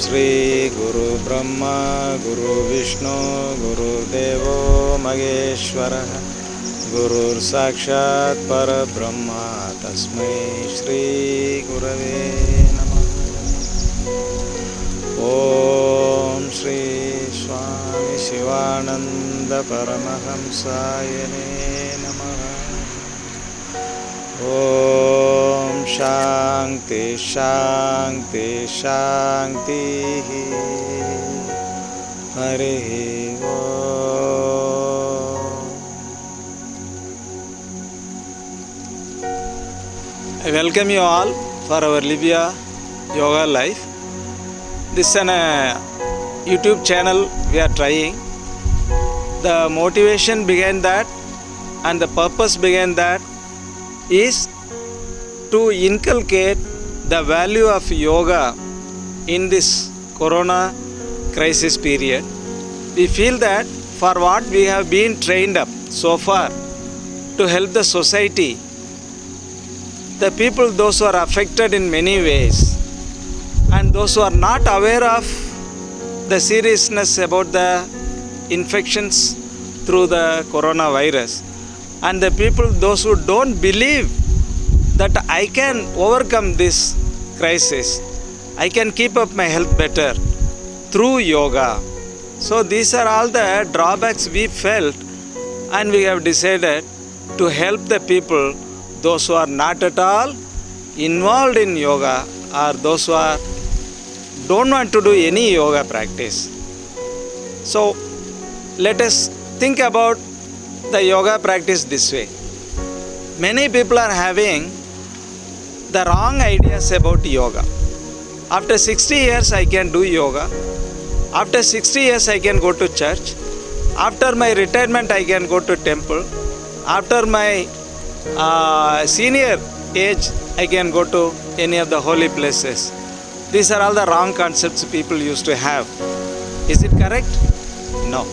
श्री गुरु ब्रह्मा गुरु विष्णु गुरुदेवो महेश्वरः गुरुर् साक्षात् परब्रह्म तस्मै श्री गुरवे नमः। ओम श्री स्वामी शिवानंद परमहंसाय नमः। ओम शांति शांति शांति। हरि ओम। I welcome you all for our Libya Yoga Life. This is a YouTube channel we are trying. The motivation behind that and the purpose behind that is to inculcate the value of yoga in this corona crisis period. We feel that for what we have been trained up so far to help the society, the people, those who are affected in many ways, and those who are not aware of the seriousness about the infections through the coronavirus, and the people, those who don't believe that I can overcome this crisis, I can keep up my health better through yoga. So these are all the drawbacks we felt, and we have decided to help the people, those who are not at all involved in yoga, or those who don't want to do any yoga practice. So let us think about the yoga practice this way. Many people are having the wrong ideas about yoga. After 60 years I can do yoga. After 60 years I can go to church. After my retirement I can go to temple. After my senior age I can go to any of the holy places. These are all the wrong concepts people used to have. Is it correct? No.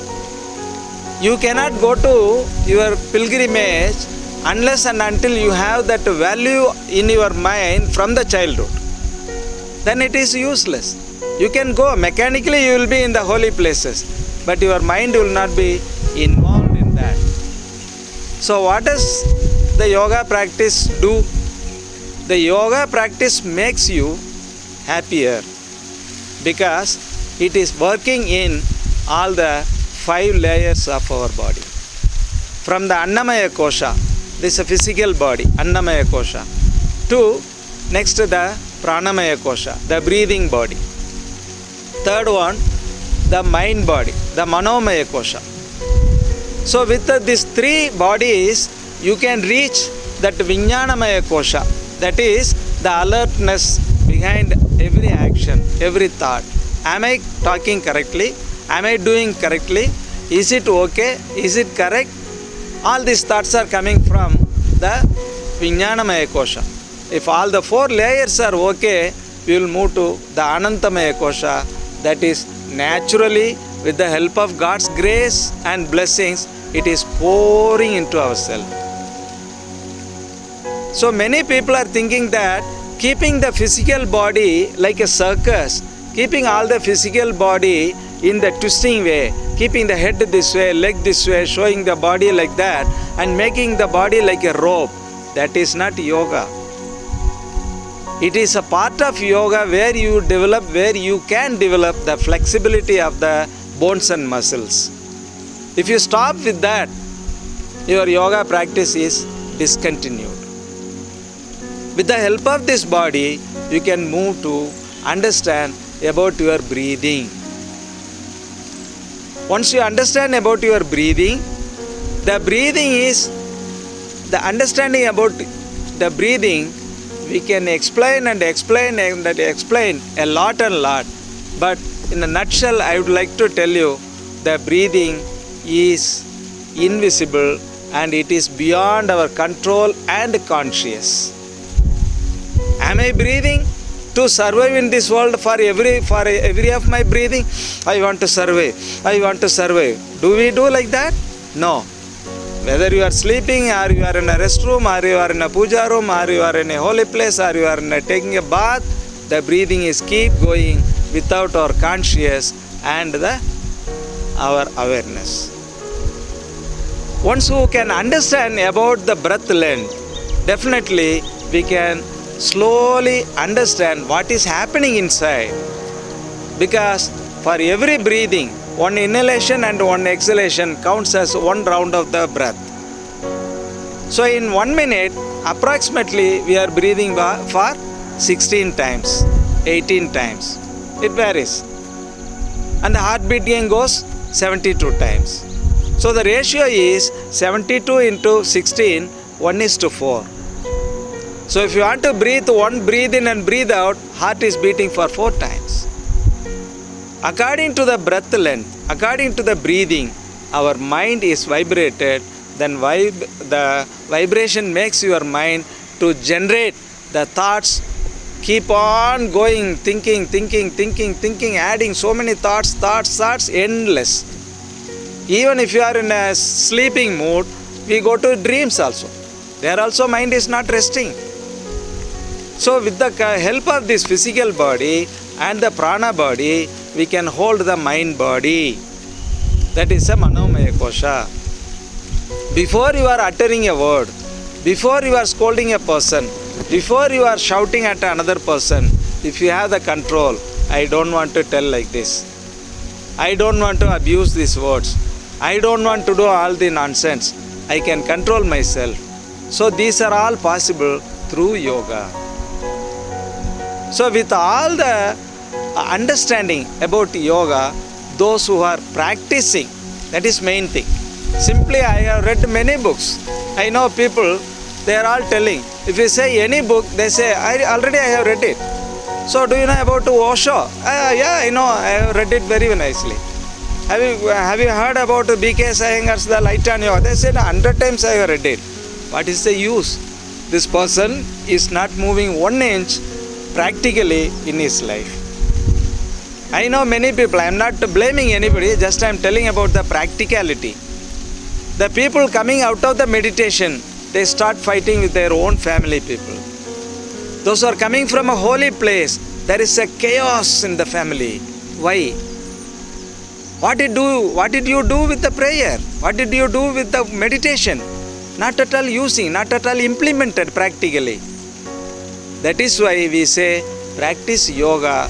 You cannot go to your pilgrimage unless and until you have that value in your mind from the childhood. Then it is useless. You can go, mechanically you will be in the holy places, but your mind will not be involved in that. So what does the yoga practice do? The yoga practice makes you happier because it is working in all the 5 layers of our body. From the Annamaya Kosha, this is a physical body, Annamaya Kosha, to next to the Pranamaya Kosha, the breathing body. Third one, the mind body, the Manomaya Kosha. So with these 3 bodies, you can reach that Vijnanamaya Kosha, that is the alertness behind every action, every thought. Am I talking correctly? Am I doing correctly? Is it okay? Is it correct? All these thoughts are coming from the Vijnanamaya Kosha. If all the 4 layers are okay, we will move to the Anantamaya Kosha, that is naturally with the help of God's grace and blessings, it is pouring into ourselves. So many people are thinking that keeping the physical body like a circus, keeping all the physical body in the twisting way, keeping the head this way, leg this way, showing the body like that, and making the body like a rope, that is not yoga. It is a part of yoga where you can develop the flexibility of the bones and muscles. If you stop with that, your yoga practice is discontinued. With the help of this body, you can move to understand about your breathing. Once you understand about your breathing, the breathing is the understanding about the breathing. We can explain and explain and explain a lot and lot. But in a nutshell, I would like to tell you the breathing is invisible and it is beyond our control and conscious. Am I breathing to survive in this world? For every of my breathing, I want to survive. I want to survive. Do we do like that? No. Whether you are sleeping, or you are in a restroom, or you are in a puja room, or you are in a holy place, or you are taking a bath, the breathing is keep going without our conscious and our awareness. Once who can understand about the breath length, definitely we can slowly understand what is happening inside. Because for every breathing, one inhalation and one exhalation counts as one round of the breath. So in 1 minute, approximately we are breathing for 16 times, 18 times. It varies. And the heartbeat again goes 72 times. So the ratio is 72 into 16, 1:4. So if you want to breathe in and breathe out, heart is beating for 4 times. According to the breath length, according to the breathing, our mind is vibrated, then the vibration makes your mind to generate the thoughts, keep on going, thinking, adding so many thoughts, endless. Even if you are in a sleeping mood, we go to dreams also. There also mind is not resting. So with the help of this physical body and the prana body, we can hold the mind body. That is a Manomaya Kosha. Before you are uttering a word, before you are scolding a person, before you are shouting at another person, if you have the control, I don't want to tell like this. I don't want to abuse these words. I don't want to do all the nonsense. I can control myself. So these are all possible through yoga. So with all the understanding about yoga, those who are practicing, that is main thing. Simply I have read many books. I know people, they are all telling, if you say any book, they say, I have read it. So do you know about Osho? Yeah, I know, I have read it very nicely. Have you heard about B.K. Iyengar's The Light on Yoga? They said 100 times I have read it. What is the use? This person is not moving 1 inch practically in his life. I know many people, I am not blaming anybody, just I am telling about the practicality. The people coming out of the meditation, they start fighting with their own family people. Those who are coming from a holy place, there is a chaos in the family. Why? What did you do with the prayer? What did you do with the meditation? Not at all using, not at all implemented practically. That is why we say practice yoga.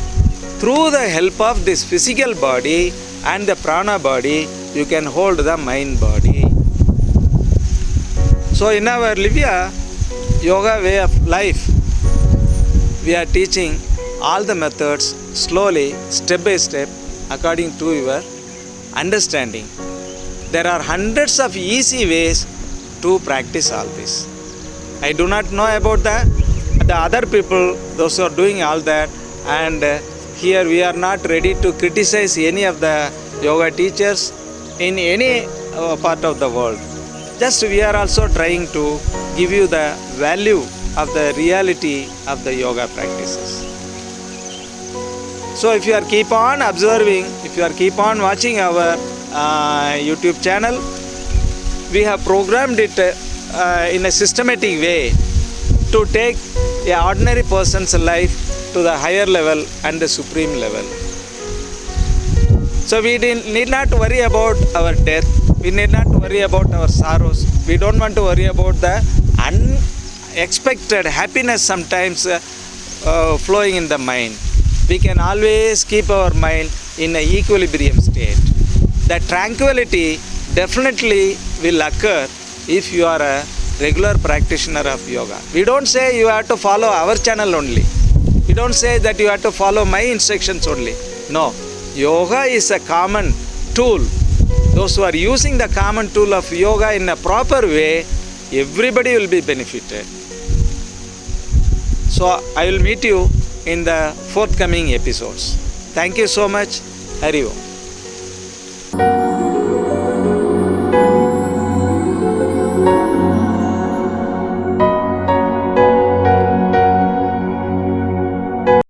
Through the help of this physical body and the prana body, you can hold the mind body. So in our Livia yoga way of life, we are teaching all the methods slowly, step by step, according to your understanding. There are hundreds of easy ways to practice all this. I do not know about the other people, those who are doing all that, and here we are not ready to criticize any of the yoga teachers in any part of the world. Just we are also trying to give you the value of the reality of the yoga practices. So if you are keep on observing, if you are keep on watching our YouTube channel, we have programmed it in a systematic way to take an ordinary person's life to the higher level and the supreme level. So we need not worry about our death. We need not worry about our sorrows. We don't want to worry about the unexpected happiness sometimes flowing in the mind. We can always keep our mind in an equilibrium state. That tranquility definitely will occur if you are a regular practitioner of yoga. We don't say you have to follow our channel only. We don't say that you have to follow my instructions only. No. Yoga is a common tool those who are using the common tool of yoga in a proper way, everybody will be benefited. So I will meet you in the forthcoming episodes. Thank you so much. Hari Om.